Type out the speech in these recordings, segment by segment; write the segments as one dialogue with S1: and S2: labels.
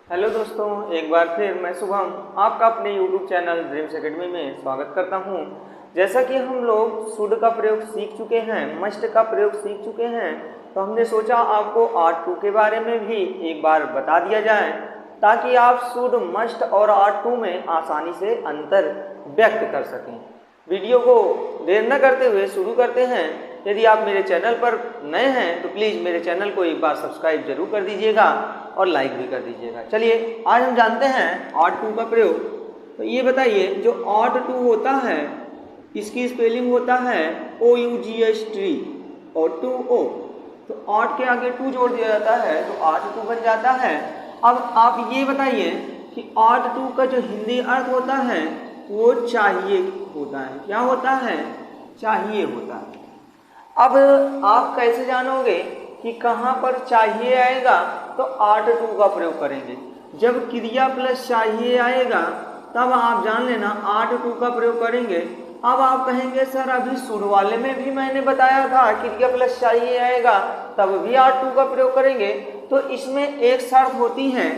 S1: Hello दोस्तों, एक बार फिर मैं शुभम आपका अपने YouTube चैनल ड्रीम्स एकेडमी में स्वागत करता हूं। जैसा कि हम लोग शुड का प्रयोग सीख चुके हैं, मस्ट का प्रयोग सीख चुके हैं, तो हमने सोचा आपको आर्ट 2 के बारे में भी एक बार बता दिया जाए ताकि आप शुड, मस्ट और आर्ट 2 में आसानी से अंतर व्यक्त कर सकें। वीडियो को देर न करते हुए शुरू करते हैं। यदि आप मेरे चैनल पर नए हैं तो प्लीज़ मेरे चैनल को एक बार सब्सक्राइब जरूर कर दीजिएगा और लाइक भी कर दीजिएगा। चलिए आज हम जानते हैं आर्ट 2 का प्रयोग। तो ये बताइए, जो आर्ट 2 होता है इसकी स्पेलिंग होता है OUGH ट्री और 2O। तो आर्ट के आगे 2 जोड़ दिया जाता है तो आर्ट 2 बन जाता है। अब आप ये बताइए कि आर्ट 2 का जो हिंदी अर्थ होता है वो चाहिए होता है। क्या होता है? चाहिए होता है। अब आप कैसे जानोगे कि कहाँ पर चाहिए आएगा? तो आर्ट 2 का प्रयोग करेंगे। जब क्रिया प्लस चाहिए आएगा तब आप जान लेना आर्ट 2 का प्रयोग करेंगे। अब आप कहेंगे सर अभी शुड वाले में भी मैंने बताया था क्रिया प्लस चाहिए आएगा तब भी आर्ट 2 का प्रयोग करेंगे। तो इसमें एक शर्त होती है,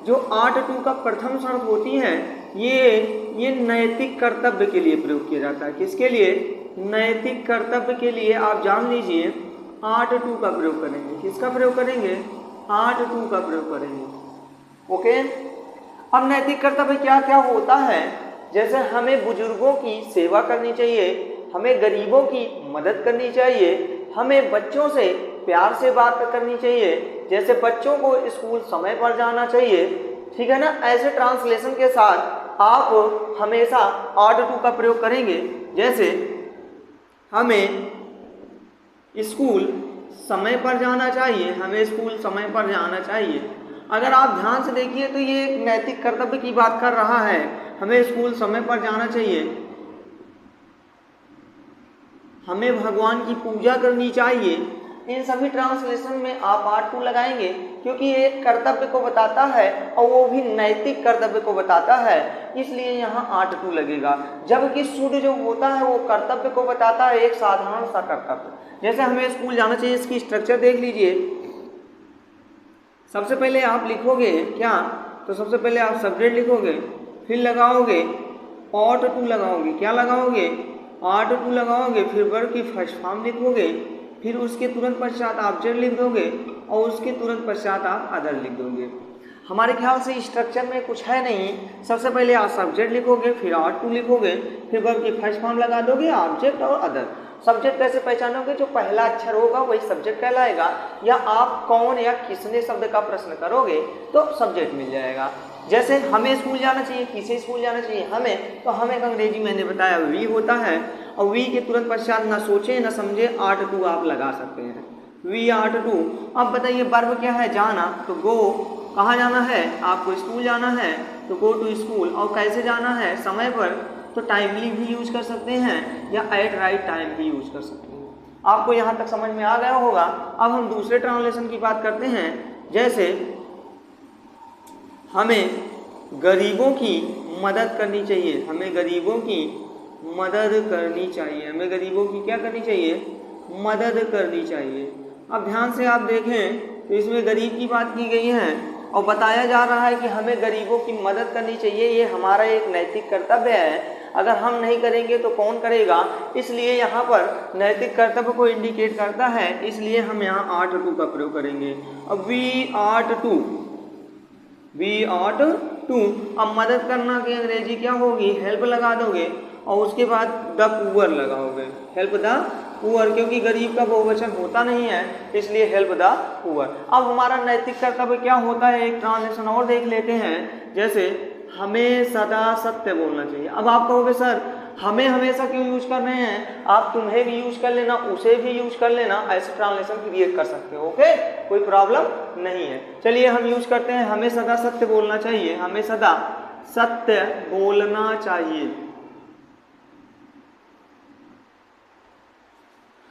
S1: जो आर्ट 2 का प्रथम शर्त होती है, ये नैतिक कर्तव्य के लिए प्रयोग किया जाता है। किसके लिए? नैतिक कर्तव्य के लिए। आप जान लीजिए आर्ट 2 का प्रयोग करेंगे। किसका प्रयोग करेंगे? आर्ट 2 का प्रयोग करेंगे। ओके। अब नैतिक कर्तव्य क्या क्या होता है? जैसे हमें बुजुर्गों की सेवा करनी चाहिए, हमें गरीबों की मदद करनी चाहिए, हमें बच्चों से प्यार से बात करनी चाहिए, जैसे बच्चों को स्कूल समय पर जाना चाहिए। ठीक है ना? ऐसे ट्रांसलेशन के साथ आप हमेशा आर्ट 2 का प्रयोग करेंगे। जैसे हमें स्कूल समय पर जाना चाहिए, हमें स्कूल समय पर जाना चाहिए। अगर आप ध्यान से देखिए तो ये एक नैतिक कर्तव्य की बात कर रहा है। हमें स्कूल समय पर जाना चाहिए, हमें भगवान की पूजा करनी चाहिए। इन सभी ट्रांसलेशन में आप आर्ट 2 लगाएंगे क्योंकि ये कर्तव्य को बताता है और वो भी नैतिक कर्तव्य को बताता है, इसलिए यहाँ आर्ट 2 लगेगा। जबकि शुड जो होता है वो कर्तव्य को बताता है, एक साधारण सा कर्तव्य। जैसे हमें स्कूल जाना चाहिए, इसकी स्ट्रक्चर देख लीजिए। सबसे पहले आप लिखोगे क्या? तो सबसे पहले आप सब्जेक्ट लिखोगे, फिर लगाओगे आर्ट 2 लगाओगे। क्या लगाओगे? आर्ट 2 लगाओगे। फिर वर्ब की फर्स्ट फॉर्म लिखोगे, फिर उसके तुरंत पश्चात आप ऑब्जेक्ट लिख दोगे और उसके तुरंत पश्चात आप अदर लिख दोगे। हमारे ख्याल से स्ट्रक्चर में कुछ है नहीं। सबसे पहले आप सब्जेक्ट लिखोगे, फिर आर्ट 2 लिखोगे, फिर वर्ब की फर्स्ट फॉर्म लगा दोगे, ऑब्जेक्ट और अदर। सब्जेक्ट कैसे पहचानोगे? जो पहला अक्षर होगा वही सब्जेक्ट कहलाएगा, या आप कौन या किसने शब्द का प्रश्न करोगे तो सब्जेक्ट मिल जाएगा। जैसे हमें स्कूल जाना चाहिए, किसे स्कूल जाना चाहिए? हमें। तो हमें का अंग्रेजी मैंने बताया वी होता है, और वी के तुरंत पश्चात ना सोचे ना समझे आर्ट 2 आप लगा सकते हैं। We ought 2। अब बताइए वर्ब क्या है? जाना। तो गो, कहाँ जाना है? आपको स्कूल जाना है तो गो टू स्कूल। और कैसे जाना है? समय पर, तो टाइमली भी यूज कर सकते हैं या एट राइट टाइम भी यूज कर सकते हैं। आपको यहाँ तक समझ में आ गया होगा। अब हम दूसरे ट्रांसलेशन की बात करते हैं। जैसे हमें गरीबों की मदद करनी चाहिए, हमें गरीबों की मदद करनी चाहिए, हमें गरीबों की क्या करनी चाहिए? मदद करनी चाहिए। अब ध्यान से आप देखें तो इसमें गरीब की बात की गई है और बताया जा रहा है कि हमें गरीबों की मदद करनी चाहिए। ये हमारा एक नैतिक कर्तव्य है। अगर हम नहीं करेंगे तो कौन करेगा? इसलिए यहाँ पर नैतिक कर्तव्य को इंडिकेट करता है, इसलिए हम यहाँ आर्ट 2 का प्रयोग करेंगे। अब वी आर्ट 2, वी आर्ट 2। अब मदद करना की अंग्रेजी क्या होगी? हेल्प लगा दोगे और उसके बाद द पुअर लगाओगे। हेल्प द पुअर, क्योंकि गरीब का बहुवचन होता नहीं है, इसलिए हेल्प द पुअर। अब हमारा नैतिक कर्तव्य क्या होता है? एक ट्रांसलेशन और देख लेते हैं। जैसे हमें सदा सत्य बोलना चाहिए। अब आप कहोगे सर हमें हमेशा क्यों यूज कर रहे हैं? आप तुम्हें भी यूज कर लेना, उसे भी यूज कर लेना, ऐसे ट्रांसलेशन क्रिएट कर सकते हो। ओके, कोई प्रॉब्लम नहीं है। चलिए हम यूज करते हैं, हमें सदा सत्य बोलना चाहिए, हमें सदा सत्य बोलना चाहिए।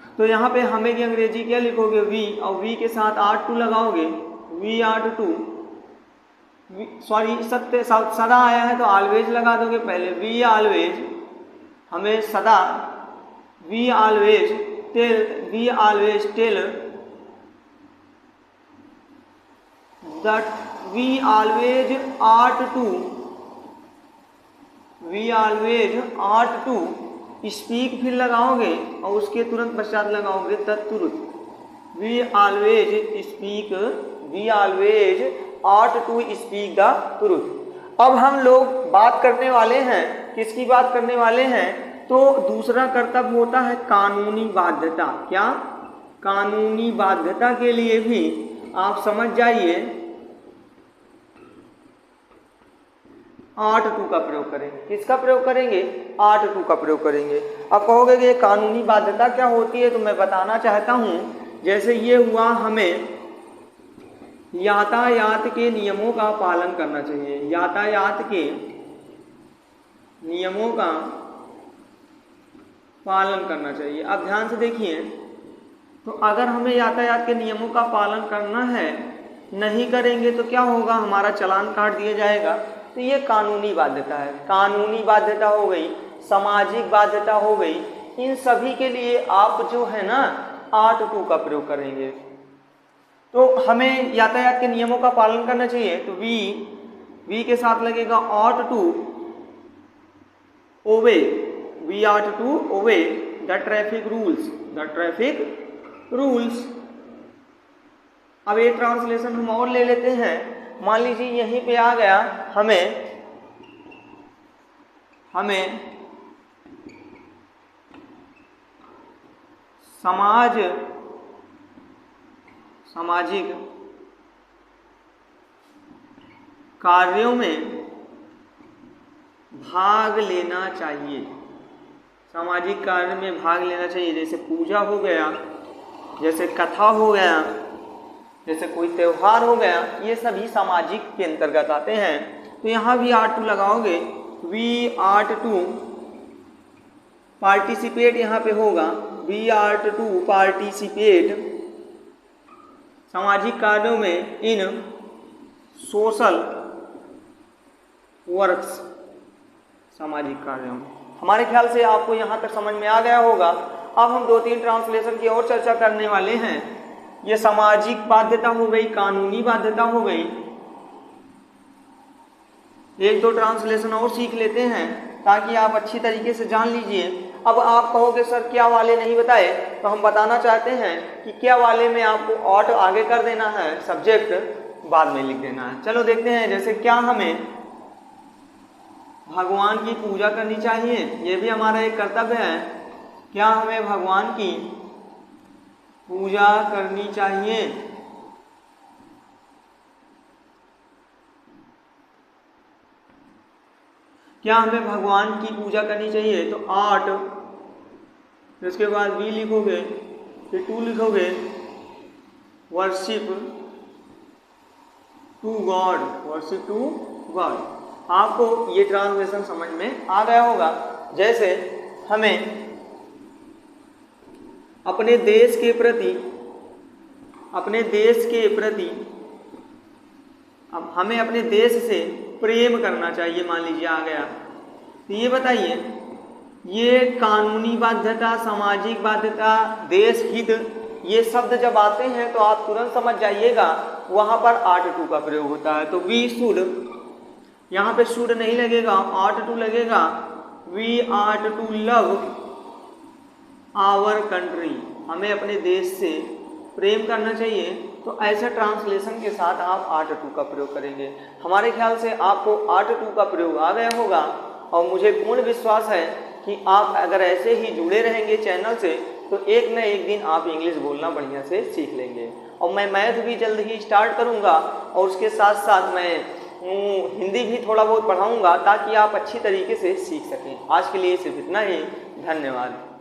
S1: तो यहाँ पे हमें की अंग्रेजी क्या लिखोगे? वी, और वी के साथ आर्ट 2 लगाओगे। वी आर्ट 2, सॉरी सत्य सदा आया है तो ऑलवेज लगा दोगे पहले। वी ऑलवेज, हमें सदा, we always tell, we always tell that we always ought to speak, फिर लगाओगे और उसके तुरंत पश्चात लगाओगे तत्तुरुत। We always ought to speak the truth. अब हम लोग बात करने वाले हैं, किसकी बात करने वाले हैं? तो दूसरा कर्तव्य होता है कानूनी बाध्यता। क्या? कानूनी बाध्यता के लिए भी आप समझ जाइए आर्ट टू का प्रयोग करेंगे। किसका प्रयोग करेंगे? आर्ट टू का प्रयोग करेंगे। अब कहोगे कि कानूनी बाध्यता क्या होती है, तो मैं बताना चाहता हूं। जैसे ये हुआ, हमें यातायात के नियमों का पालन करना चाहिए। यातायात के नियमों का पालन करना चाहिए। अब ध्यान से देखिए, तो अगर हमें यातायात के नियमों का पालन करना है, नहीं करेंगे तो क्या होगा? हमारा चालान काट दिया जाएगा। तो ये कानूनी बाध्यता है। कानूनी बाध्यता हो गई, सामाजिक बाध्यता हो गई। इन सभी के लिए आप जो है ना आर्ट टू का प्रयोग करेंगे। तो हमें यातायात के नियमों का पालन करना चाहिए, तो वी के साथ लगेगा ought to obey, we ought to obey the traffic rules। अब ये ट्रांसलेशन हम और ले लेते हैं। मान लीजिए यहीं पे आ गया, हमें सामाजिक कार्यों में भाग लेना चाहिए। सामाजिक कार्य में भाग लेना चाहिए, जैसे पूजा हो गया, जैसे कथा हो गया, जैसे कोई त्योहार हो गया, ये सभी सामाजिक के अंतर्गत आते हैं। तो यहाँ भी आर्ट टू लगाओगे, वी आर्ट टू पार्टिसिपेट, यहाँ पे होगा वी आर्ट टू पार्टिसिपेट सामाजिक कार्यों में इन सोशल वर्क्स, सामाजिक कार्यों में। हमारे ख्याल से आपको यहाँ तक समझ में आ गया होगा। अब हम 2-3 ट्रांसलेशन की और चर्चा करने वाले हैं। ये सामाजिक बाध्यता हो गई, कानूनी बाध्यता हो गई। 1-2 ट्रांसलेशन और सीख लेते हैं ताकि आप अच्छी तरीके से जान लीजिए। अब आप कहोगे सर क्या वाले नहीं बताए, तो हम बताना चाहते हैं कि क्या वाले में आपको ought आगे कर देना है, सब्जेक्ट बाद में लिख देना है। चलो देखते हैं। जैसे क्या हमें भगवान की पूजा करनी चाहिए, ये भी हमारा एक कर्तव्य है। क्या हमें भगवान की पूजा करनी चाहिए? क्या हमें भगवान की पूजा करनी चाहिए? तो आर्ट, इसके बाद वी लिखोगे, फिर टू लिखोगे, वर्शिप टू गॉड। आपको ये ट्रांसलेशन समझ में आ गया होगा। जैसे हमें अपने देश के प्रति अब हमें अपने देश से प्रेम करना चाहिए, मान लीजिए आ गया। तो ये बताइए, ये कानूनी बाध्यता, सामाजिक बाध्यता, देश हित, ये शब्द जब आते हैं तो आप तुरंत समझ जाइएगा वहाँ पर आर्ट टू का प्रयोग होता है। तो वी शुड, यहाँ पे शुड नहीं लगेगा, आर्ट टू लगेगा। We ought to love our country, हमें अपने देश से प्रेम करना चाहिए। तो ऐसे ट्रांसलेशन के साथ आप आर्ट टू का प्रयोग करेंगे। हमारे ख्याल से आपको आर्ट टू का प्रयोग आ गया होगा और मुझे पूर्ण विश्वास है कि आप अगर ऐसे ही जुड़े रहेंगे चैनल से तो एक न एक दिन आप इंग्लिश बोलना बढ़िया से सीख लेंगे। और मैं मैथ भी जल्द ही स्टार्ट करूँगा और उसके साथ साथ मैं हिंदी भी थोड़ा बहुत पढ़ाऊँगा ताकि आप अच्छी तरीके से सीख सकें। आज के लिए सिर्फ इतना ही। धन्यवाद।